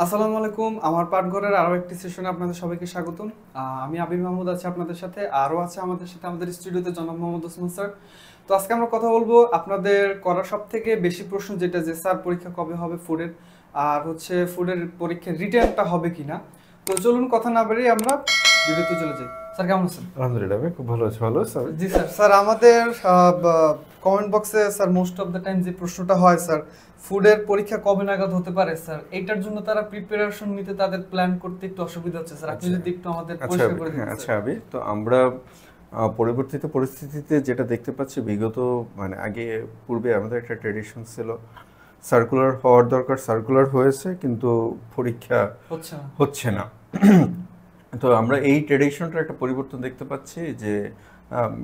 আসসালামু আলাইকুম। আমার পাঠঘরের আরো একটি সেশনে আপনাদের সবাইকে স্বাগতম। আমি আবির মাহমুদ আছি আপনাদের সাথে। আরো আছে আমাদের সাথে আমাদের স্টুডিওতে জনাব মোহাম্মদ ওসমান স্যার। তো আজকে আমরা কথা বলবো আপনাদের করা সবথেকে বেশি প্রশ্ন যেটা যে স্যার পরীক্ষা কবে হবে ফুডের, আর হচ্ছে ফুডের পরীক্ষার রিটার্নটা হবে কিনা। তো চলুন কথা না বাড়িয়ে আমরা ভিডিওতে চলে যাই। স্যার কেমন আছেন? আলহামদুলিল্লাহ ভাই, খুব ভালো আছি। ভালো স্যার। জি স্যার। স্যার আমাদের কমেন্ট বক্সে sir most of the time যে প্রশ্নটা হয় স্যার, ফুডের পরীক্ষা কবে নাগাদ হতে পারে স্যার, এটার জন্য তারা প্রিপারেশন নিতে তাদের প্ল্যান করতে একটু অসুবিধা হচ্ছে স্যার। আপনি আচ্ছা যদি একটু আমাদের আচ্ছা পরিষ্কার করে দিতেন আচ্ছা স্যার। আবি, তো আমরা পরিবর্তিত পরিস্থিতিতে যেটা দেখতে পাচ্ছি, বিগত মানে পূর্বে আমাদের একটা ট্রেডিশন ছিল, সার্কুলার হওয়ার দরকার, সার্কুলার হয়েছে কিন্তু পরীক্ষা হচ্ছে না। হচ্ছে না। তো আমরা এই ট্রেডিশনটার একটা পরিবর্তন দেখতে পাচ্ছি যে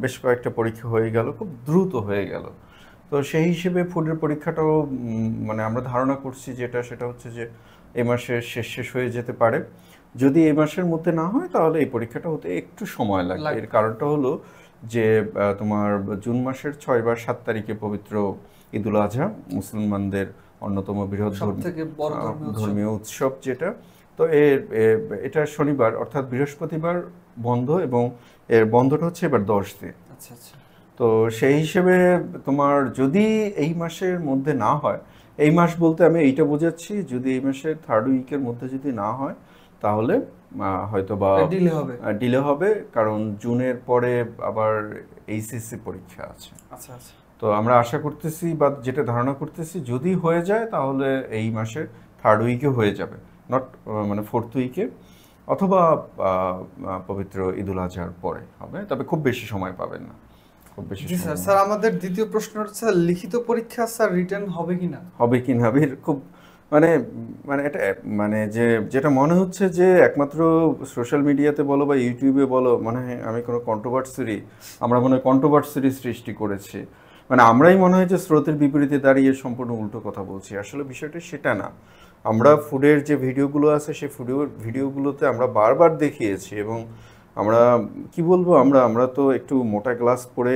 বেশ কয়েকটা পরীক্ষা হয়ে গেল, খুব দ্রুত হয়ে গেল। তো সেই হিসেবে ফুডের পরীক্ষাটাও মানে আমরা ধারণা করছি সেটা হচ্ছে যে এই মাসের শেষ হয়ে যেতে পারে। যদি এই মাসের মধ্যে না হয় তাহলে এই পরীক্ষাটা হতে একটু সময় লাগবে। এর কারণটা হলো যে তোমার জুন মাসের 6 বা 7 তারিখে পবিত্র ঈদুল আজহা, মুসলমানদের অন্যতম বৃহৎ সবথেকে বড় ধর্মীয় উৎসব যেটা। তো এটা শনিবার অর্থাৎ বৃহস্পতিবার বন্ধ, এবং এর বন্ধটা হচ্ছে এবার 10 দিন। আচ্ছা আচ্ছা। তো সেই হিসেবে তোমার যদি এই মাসের মধ্যে না হয়, এই মাস বলতে আমি এইটা বোঝাচ্ছি, যদি এই মাসের থার্ড উইকের মধ্যে যদি না হয় তাহলে হয়তো বা ডিলে হবে, কারণ জুনের পরে আবার এইচএসসি পরীক্ষা আছে। আচ্ছা আচ্ছা। তো আমরা আশা করতেছি বা যেটা ধারণা করতেছি, যদি হয়ে যায় তাহলে এই মাসের থার্ড উইকে হয়ে যাবে, নট মানে ফোর্থ উইকে, অথবা পবিত্র ঈদুল আজহার পরে হবে, তবে খুব বেশি সময় পাবেন না, খুব বেশি জি স্যার। সময় স্যার আমাদের দ্বিতীয় প্রশ্ন হচ্ছে লিখিত পরীক্ষা স্যার রিটার্ন হবে কিনা। হবে কি না। খুব মানে মানে এটা মানে যেটা মনে হচ্ছে যে একমাত্র সোশ্যাল মিডিয়াতে বলো বা ইউটিউবে বলো, মানে আমি কোনো আমরা মনে হয় কন্ট্রোভার্সির সৃষ্টি করেছি, মানে আমরাই মনে হয় যে স্রোতের বিপরীতে দাঁড়িয়ে সম্পূর্ণ উল্টো কথা বলছি। আসলে বিষয়টা সেটা না। আমরা ফুডের যে ভিডিওগুলো আছে সেই ভিডিওগুলোতে আমরা বারবার দেখিয়েছি, এবং আমরা কি বলবো, আমরা তো একটু মোটা গ্লাস পরে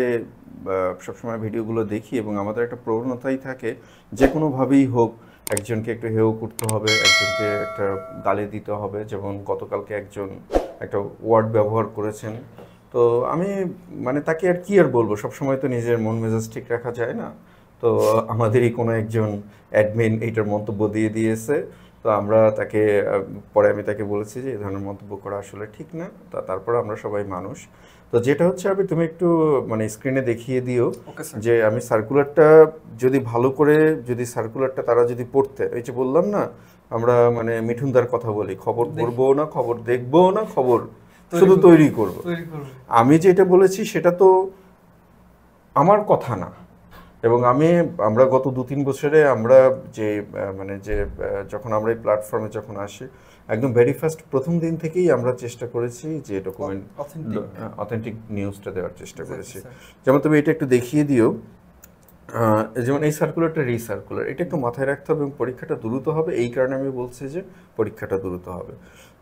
সবসময় ভিডিওগুলো দেখি, এবং আমাদের একটা প্রবণতাই থাকে যে কোনোভাবেই হোক একজনকে একটু হেয় করতে হবে, একজনকে একটা গালি দিতে হবে। যেমন গতকালকে একজন একটা ওয়ার্ড ব্যবহার করেছেন, তো আমি মানে তাকে আর কি আর বলবো, সবসময় তো নিজের মন মেজাজ ঠিক রাখা যায় না। তো আমাদেরই কোনো একজন অ্যাডমিন এইটার মন্তব্য দিয়ে দিয়েছে। তো আমরা তাকে পরে আমি তাকে বলেছি যে এই ধরনের মন্তব্য করা আসলে ঠিক না। তারপর আমরা সবাই মানুষ। তো যেটা হচ্ছে, আমি তুমি একটু মানে স্ক্রিনে দেখিয়ে দিও যে আমি সার্কুলারটা যদি ভালো করে, যদি সার্কুলারটা তারা যদি পড়তে, এই যে বললাম না, আমরা মানে মিঠুনদার কথা বলি, খবর পড়বো না, খবর দেখবো না, খবর শুধু তৈরি করব। আমি যেটা বলেছি সেটা তো আমার কথা না, এবং আমরা গত 2-3 বছরে আমরা যে মানে যে যখন আমরা এই প্ল্যাটফর্মে যখন আসি, একদম ভেরি ফার্স্ট প্রথম দিন থেকেই আমরা চেষ্টা করেছি যে ডকুমেন্ট অথেন্টিক নিউজটা দেওয়ার চেষ্টা করেছি। যেমন তুমি এটা একটু দেখিয়ে দিও, যেমন এই সার্কুলারটা রিসার্কুলার, এটা একটু মাথায় রাখতে হবে, এবং পরীক্ষাটা দ্রুত হবে। এই কারণে আমি বলছি যে পরীক্ষাটা দ্রুত হবে।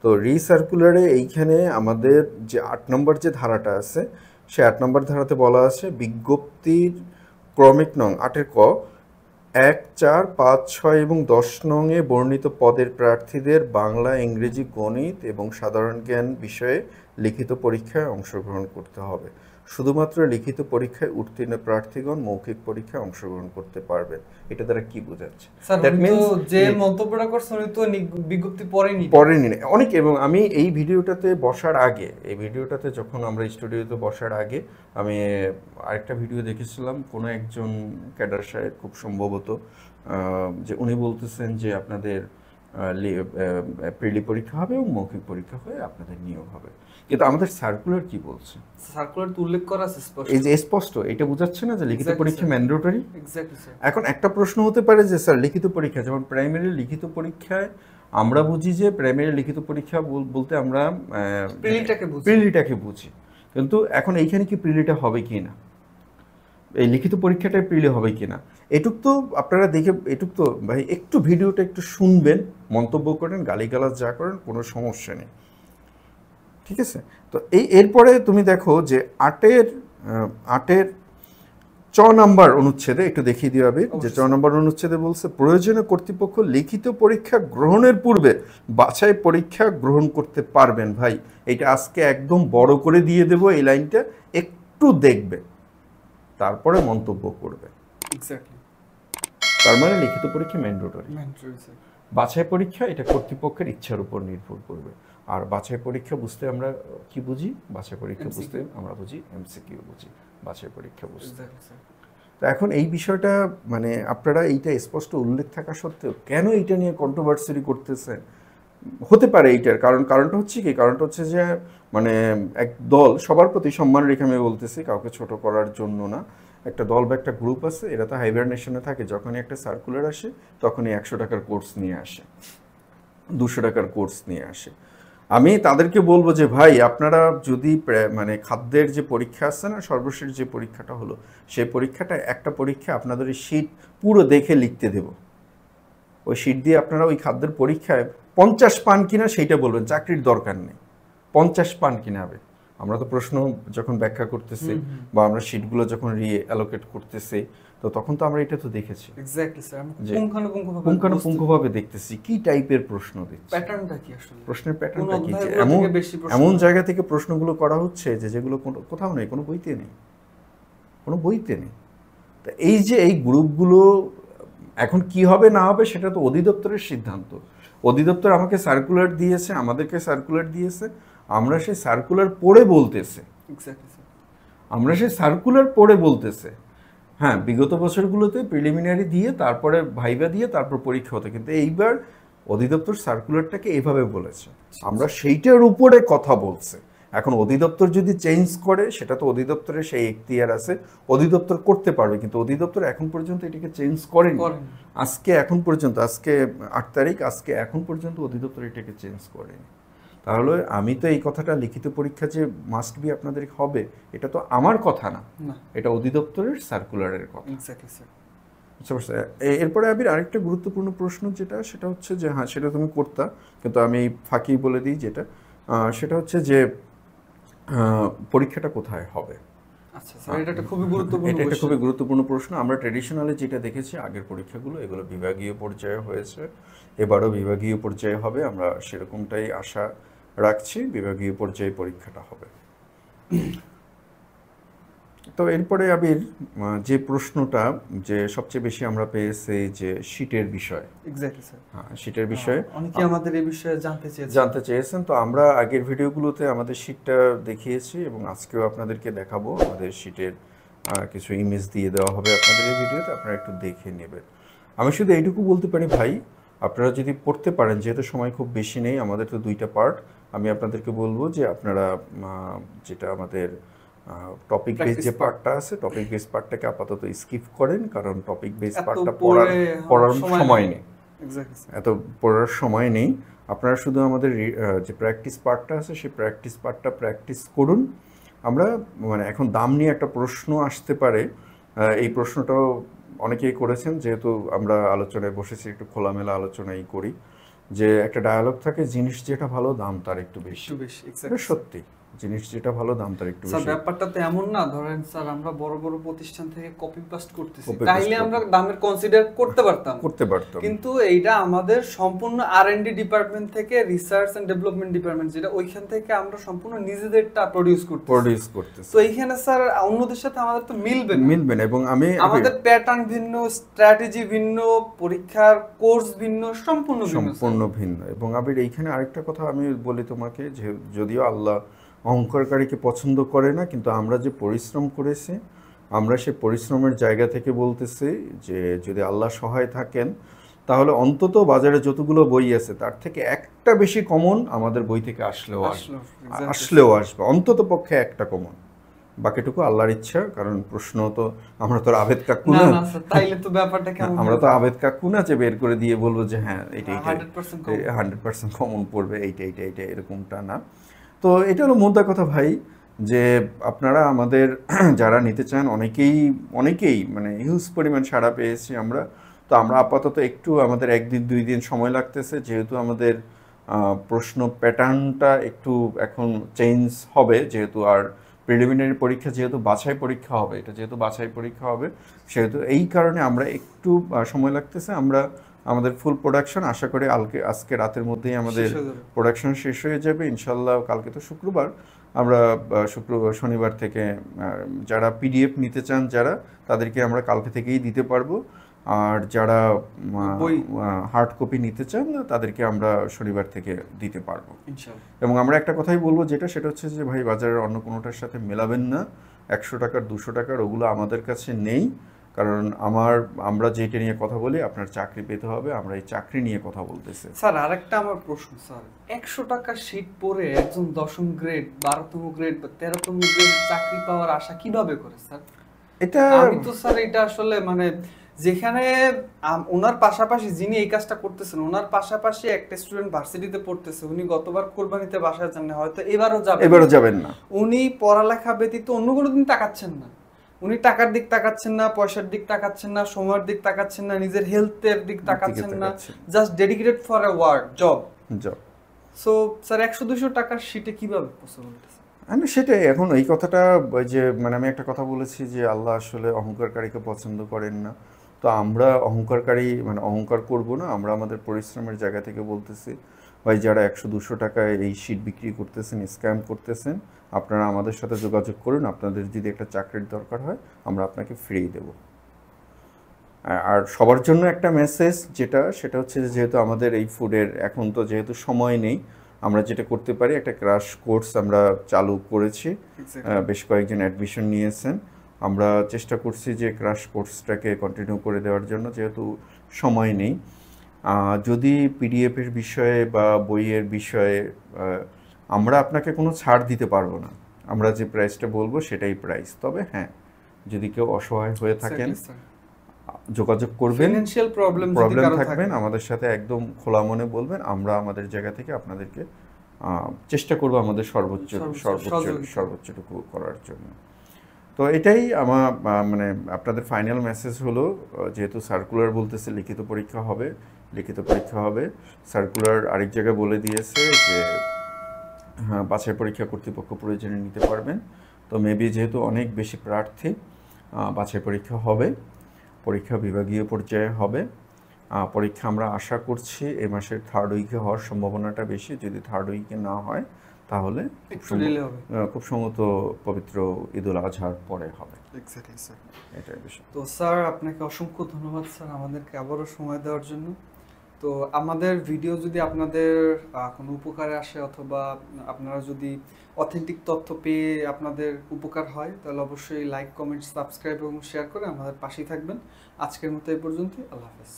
তো রিসার্কুলারে এইখানে আমাদের যে 8 নম্বর যে ধারাটা আছে, সে 8 নম্বর ধারাতে বলা আছে বিজ্ঞপ্তির ক্রমিক নং 8-এর ক 1, 4, 5, 6 এবং 10 নংয়ে বর্ণিত পদের প্রার্থীদের বাংলা, ইংরেজি, গণিত এবং সাধারণ জ্ঞান বিষয়ে লিখিত পরীক্ষায় অংশগ্রহণ করতে হবে। শুধুমাত্র লিখিত পরীক্ষায় উত্তীর্ণ প্রার্থীগণ মৌখিক পরীক্ষায় অংশগ্রহণ করতে পারবেন। এটা দ্বারা কি বোঝাচ্ছে? দ্যাট মিন্স যে মন্তব্যটা করছেন উনি তো বিজ্ঞপ্তি পড়েনি অনেক। এবং আমি এই ভিডিওটাতে যখন আমরা স্টুডিওতে বসার আগে আমি আরেকটা ভিডিও দেখেছিলাম, কোনো একজন ক্যাডার সাহেব খুব সম্ভবত, যে উনি বলতেছেন যে আপনাদের প্রিলি পরীক্ষা হবে এবং মৌখিক পরীক্ষা হয়ে আপনাদের নিয়োগ হবে। কিন্তু আমাদের সার্কুলার কি বলছে? সার্কুলার তো উল্লেখ করা আছে স্পষ্ট। এই যে স্পষ্ট, এটা বোঝাচ্ছে না যে লিখিত পরীক্ষা ম্যান্ডেটরি। Exactly sir. এখন একটা প্রশ্ন হতে পারে যে স্যার লিখিত পরীক্ষা, যেমন প্রাইমারি লিখিত পরীক্ষায় আমরা বুঝি যে প্রাইমারি লিখিত পরীক্ষা বলতে আমরা প্রিলিটাকে বুঝি, কিন্তু এখন এইখানে কি প্রিলিটা হবে কি না, এই লিখিত পরীক্ষাটায় প্রিলি হবে কি না, এটুক তো আপনারা দেখে, এটুক তো ভাই একটু ভিডিওটা একটু শুনবেন, মন্তব্য করেন, গালিগালাজ যা করেন, কোনো সমস্যা নেই, ঠিক আছে? তো এরপরে তুমি দেখো যে 8-এর চ নাম্বার অনুচ্ছেদে একটু দেখিয়ে দিও আবির, যে চ নাম্বার অনুচ্ছেদে বলছে প্রয়োজনে কর্তৃপক্ষ লিখিত পরীক্ষা গ্রহণের পূর্বে বাছাই পরীক্ষা গ্রহণ করতে পারবেন। ভাই এটা আজকে একদম বড় করে দিয়ে দেব, এই লাইনটা একটু দেখবে তারপরে মন্তব্য করবে। এক্স্যাক্টলি, তার মানে লিখিত পরীক্ষা ম্যান্ডেটরি। Mandatory sir. বাছাই পরীক্ষা এটা কর্তৃপক্ষের ইচ্ছার উপর নির্ভর করবে। আর বাছাই পরীক্ষা বুঝতে আমরা কি বুঝি? বাছাই পরীক্ষা বুঝতে আমরা বুঝি এমসিকিউ বুঝি, বাছাই পরীক্ষা বুঝতে। তো এখন এই বিষয়টা মানে আপনারা এইটা স্পষ্ট উল্লেখ থাকা সত্ত্বেও কেন এইটা নিয়ে কন্ট্রোভার্সি করতেছেন? হতে পারে এইটার কারণটা হচ্ছে কি, কারণটা হচ্ছে যে মানে এক দল, সবার প্রতি সম্মান রেখে আমি বলতেছি, কাউকে ছোট করার জন্য না, একটা দল বা একটা গ্রুপ আছে, এরা তো হাইবারনেশনে থাকে, যখনই একটা সার্কুলার আসে তখনই 100 টাকার কোর্স নিয়ে আসে, 200 টাকার কোর্স নিয়ে আসে। আমি তাদেরকে বলবো যে ভাই আপনারা যদি মানে খাদ্যের যে পরীক্ষা আছে না, সর্বশেষ যে পরীক্ষাটা হলো, সেই পরীক্ষাটা একটা পরীক্ষা আপনাদের ওই শীট পুরো দেখে লিখতে দেব, ওই শীট দিয়ে আপনারা ওই খাদ্যের পরীক্ষায় 50 পান কিনা সেইটা বলবেন, চাকরির দরকার নেই, 50 পান কিনা হবে। আমরা তো প্রশ্ন যখন ব্যাখ্যা করতেছি বা আমরা শীটগুলো যখন অ্যালোকেট করতেছি, তো তখন তো আমরা এটা তো দেখেছি এক্স্যাক্টলি স্যার, পুঙ্খানুপুঙ্খভাবে দেখতেছি কি টাইপের প্রশ্ন দিচ্ছে, প্যাটার্নটা কি আসলে, প্রশ্নের প্যাটার্নটা কি, যে এমন জায়গা থেকে প্রশ্নগুলো করা হচ্ছে যে যেগুলো কোথাও নেই, কোনো বইতে নেই, কোনো বইতে নেই। তা এই যে এই গ্রুপগুলো এখন কি হবে না হবে সেটা তো অধিদপ্তরের সিদ্ধান্ত। অধিদপ্তর আমাকে সার্কুলার দিয়েছে, আমাদেরকে সার্কুলার দিয়েছে, আমরা সেই সার্কুলার পড়ে বলতেছে, আমরা সেই সার্কুলার পড়ে বলতেছে। হ্যাঁ, বিগত বছরগুলোতে প্রিলিমিনারি দিয়ে তারপরে ভাইবা দিয়ে তারপর পরীক্ষা হতো, কিন্তু এইবার অধিদপ্তর সার্কুলারটাকে এভাবে বলেছে, আমরা সেইটার উপরে কথা বলছে। এখন অধিদপ্তর যদি চেঞ্জ করে, সেটা তো অধিদপ্তরের সেই এখতিয়ার আছে, অধিদপ্তর করতে পারবে, কিন্তু অধিদপ্তর এখন পর্যন্ত এটাকে চেঞ্জ করেনি। আজকে এখন পর্যন্ত, আজকে 8 তারিখ, আজকে এখন পর্যন্ত অধিদপ্তর এটাকে চেঞ্জ করেনি। তাহলে আমি তো এই কথাটা লিখিত পরীক্ষা যে মাস্ট বি আপনাদের হবে, এটা তো আমার কথা না, এটা অধিদপ্তরের সার্কুলারের কথা। এরপরে আবির আরেকটা গুরুত্বপূর্ণ প্রশ্ন যেটা, সেটা হচ্ছে যে হ্যাঁ সেটা তুমি করতা, কিন্তু আমি ফাঁকি বলে দিই যেটা, সেটা হচ্ছে যে পরীক্ষাটা কোথায় হবে। এটা একটা খুবই গুরুত্বপূর্ণ প্রশ্ন। আমরা ট্রেডিশনালি যেটা দেখেছি আগের পরীক্ষাগুলো, এগুলো বিভাগীয় পর্যায়ে হয়েছে, এবারও বিভাগীয় পর্যায়ে হবে, আমরা সেরকমটাই আশা রাখছি, বিভাগীয় পর্যায়ে পরীক্ষাটা হবে। তো এরপরে আবির যে প্রশ্নটা যে সবচেয়ে বেশি আমরা পেয়েছি যে শীটের বিষয়, হ্যাঁ শীটের বিষয়ে অনেকে আমাদের এই বিষয়ে জানতে চেয়েছেন। তো আমরা আগের ভিডিওগুলোতে আমাদের শীটটা দেখিয়েছি এবং আজকেও আপনাদেরকে দেখাবো, আমাদের শীটের কিছু ইমেজ দিয়ে দেওয়া হবে আপনাদের এই ভিডিওতে, আপনারা একটু দেখে নেবেন। আমি শুধু এইটুকু বলতে পারি ভাই, আপনারা যদি পড়তে পারেন, যেহেতু সময় খুব বেশি নেই, আমাদের তো 2টা পার্ট, আমি আপনাদেরকে বলবো যে আপনারা যেটা আমাদের টপিক বেস যে পার্টটা আছে, টপিক বেস পার্টটাকে আপাতত স্কিপ করেন, কারণ টপিক বেস পার্টটা পড়ার সময় নেই, এত পড়ার সময় নেই। আপনারা শুধু আমাদের যে প্র্যাকটিস পার্টটা আছে সেই প্র্যাকটিস পার্টটা প্র্যাকটিস করুন। আমরা মানে এখন দাম নিয়ে একটা প্রশ্ন আসতে পারে, এই প্রশ্নটাও অনেকেই করেছেন, যেহেতু আমরা আলোচনায় বসেছি একটু খোলামেলা আলোচনাই করি, যে একটা ডায়ালগ থাকে, জিনিস যেটা ভালো দাম তার একটু বেশি। সত্যি, জিনিস যেটা ভালো দাম তার একটু বেশি। ব্যাপারটা তো এমন না, ধরেন স্যার আমরা বড় বড় প্রতিষ্ঠান থেকে কপি পেস্ট করতেছি, তাইলে আমরা দামের কনসিডার করতে পারতাম, কিন্তু এইটা আমাদের সম্পূর্ণ R&D ডিপার্টমেন্ট থেকে, রিসার্চ এন্ড ডেভেলপমেন্ট ডিপার্টমেন্ট যেটা, ওইখান থেকে আমরা সম্পূর্ণ নিজেদেরটা প্রোডিউস করতেছি। তো এইখানে স্যার অন্যদের সাথে আমাদের তো মিলবে না, এবং আমাদের প্যাটার্ন ভিন্ন, স্ট্র্যাটেজি ভিন্ন, পরীক্ষার কোর্স ভিন্ন, সম্পূর্ণ ভিন্ন। এবং আবির এইখানে আরেকটা কথা আমি বলি তোমাকে, যে যদিও আল্লাহ অহংকারকারীকে পছন্দ করে না, কিন্তু আমরা যে পরিশ্রম করেছি, আমরা সেই পরিশ্রমের জায়গা থেকে বলতেছি যে যদি আল্লাহ সহায় থাকেন, তাহলে অন্তত বাজারে যতগুলো বই আছে তার থেকে একটা বেশি কমন আমাদের বই থেকে আসলেও আসবে, অন্তত পক্ষে একটা কমন, বাকিটুকু আল্লাহর ইচ্ছা। কারণ প্রশ্ন তো আমরা তো আবেদ কাকু না, আমরা তো আবেদ কাকু না যে বের করে দিয়ে বলবো যে হ্যাঁ এটা 100% কমন পড়বে, এইটা এরকমটা না। তো এটা হলো মোদ্দা কথা ভাই, যে আপনারা আমাদের যারা নিতে চান অনেকেই মানে হিউজ পরিমাণ সাড়া পেয়েছি আমরা। তো আমরা আপাতত একটু আমাদের 1-2 দিন সময় লাগতেছে, যেহেতু আমাদের প্রশ্ন প্যাটার্নটা একটু এখন চেঞ্জ হবে, যেহেতু আর প্রিলিমিনারি পরীক্ষা যেহেতু বাছাই পরীক্ষা হবে, এটা যেহেতু বাছাই পরীক্ষা হবে, সেহেতু এই কারণে আমরা একটু সময় লাগতেছে। আমরা আমাদের ফুল প্রোডাকশন আশা করি আজকে রাতের মধ্যেই আমাদের প্রোডাকশন শেষ হয়ে যাবে ইনশাল্লাহ। কালকে তো শুক্রবার, আমরা শনিবার থেকে যারা পিডিএফ নিতে চান যারা, তাদেরকে আমরা কালকে থেকেই দিতে পারবো। আর যারা হার্ড কপি নিতে চান তাদেরকে আমরা শনিবার থেকে দিতে পারবো। এবং আমরা একটা কথাই বলবো, সেটা হচ্ছে যে ভাই বাজারের অন্য কোনোটার সাথে মেলাবেন না। 100 টাকার 200 টাকার ওগুলো আমাদের কাছে নেই। কারণ আমরা যেটা নিয়ে কথা বলি, আপনার চাকরি পেতে হবে, আমরা এই চাকরি নিয়ে কথা বলতেছি। স্যার আরেকটা আমার প্রশ্ন, স্যার 100 টাকার শীট পরে একজন 10ম গ্রেড 12তম গ্রেড বা 13তম গ্রেড চাকরি পাওয়ার আশা কিভাবে করে স্যার? এটা আমি তো স্যার এটা আসলে মানে যেখানে ওনার পাশাপাশি যিনি এই কাজটা করতেছেন, ওনার পাশাপাশি একটা স্টুডেন্ট ভার্সিটিতে পড়তেছে, উনি গতবার কোরবানিতে বাসায় যান না, হয়তো এবারও যাবেন না। উনি পড়ালেখা ব্যতীত অন্য কোনো দিন তাকাচ্ছেন না। উনি টাকার দিক তাকাচ্ছেন না, পয়সার দিক তাকাচ্ছেন না, সময়ের দিক তাকাচ্ছেন না, নিজের হেলথের দিক তাকাচ্ছেন না, just dedicated for a work job. So sir 100-200 টাকার শীটে কিভাবে পসিবল? সেটাই এখন এই কথাটা যে মানে আমি একটা কথা বলেছি যে আল্লাহ আসলে অহংকারকারীকে পছন্দ করেন না। তো আমরা অহংকার করব না। আমরা আমাদের পরিশ্রমের জায়গা থেকে বলতেছি, ভাই যারা 100-200 টাকায় এই শীট বিক্রি করতেছেন, স্ক্যাম করতেছেন, আপনারা আমাদের সাথে যোগাযোগ করুন। আপনাদের যদি একটা চাকরির দরকার হয়, আমরা আপনাকে ফ্রি দেব। আর সবার জন্য একটা মেসেজ সেটা হচ্ছে যেহেতু আমাদের এই ফুডের এখন তো যেহেতু সময় নেই, আমরা যেটা করতে পারি, একটা ক্র্যাশ কোর্স আমরা চালু করেছি। বেশ কয়েকজন অ্যাডমিশন নিয়েছেন। আমরা চেষ্টা করছি যে ক্র্যাশ কোর্সটাকে কন্টিনিউ করে দেওয়ার জন্য, যেহেতু সময় নেই। যদি পিডিএফের বিষয়ে বা বইয়ের বিষয়ে আমরা আপনাকে কোনো ছাড় দিতে পারবো না। আমরা যে প্রাইসটা বলবো সেটাই প্রাইস। তবে হ্যাঁ, যদি কেউ অসহায় হয়ে থাকেন, যোগাযোগ করবেন, ফিনান্সিয়াল প্রবলেম থাকবেন, আমাদের সাথে একদম খোলা মনে বলবেন। আমরা আমাদের জায়গা থেকে আপনাদেরকে চেষ্টা করব আমাদের সর্বোচ্চটুকু করার জন্য। তো এটাই আমার মানে আপনাদের ফাইনাল মেসেজ হলো, যেহেতু সার্কুলার বলতেছে লিখিত পরীক্ষা হবে, সার্কুলার আরেক জায়গায় বলে দিয়েছে যে হ্যাঁ, বাছাই পরীক্ষা কর্তৃপক্ষ প্রয়োজনে নিতে পারবেন। তো মেবি যেহেতু অনেক বেশি প্রার্থী, বাছাই পরীক্ষা হবে, পরীক্ষা বিভাগীয় পর্যায়ে হবে। পরীক্ষা আমরা আশা করছি এই মাসের 3rd উইকে হওয়ার সম্ভাবনাটা বেশি। যদি 3rd উইকে না হয় তাহলে খুব সম্ভবত পবিত্র ঈদুল আজহার পরে হবে। এটাই বিষয়। তো স্যার আপনাকে অসংখ্য ধন্যবাদ স্যার আমাদেরকে আবারও সময় দেওয়ার জন্য। তো আমাদের ভিডিও যদি আপনাদের কোনো উপকারে আসে অথবা আপনারা যদি অথেন্টিক তথ্য পেয়ে আপনাদের উপকার হয়, তাহলে অবশ্যই লাইক, কমেন্ট, সাবস্ক্রাইব এবং শেয়ার করে আমাদের পাশেই থাকবেন। আজকের মতো এই পর্যন্তই। আল্লাহ হাফেজ।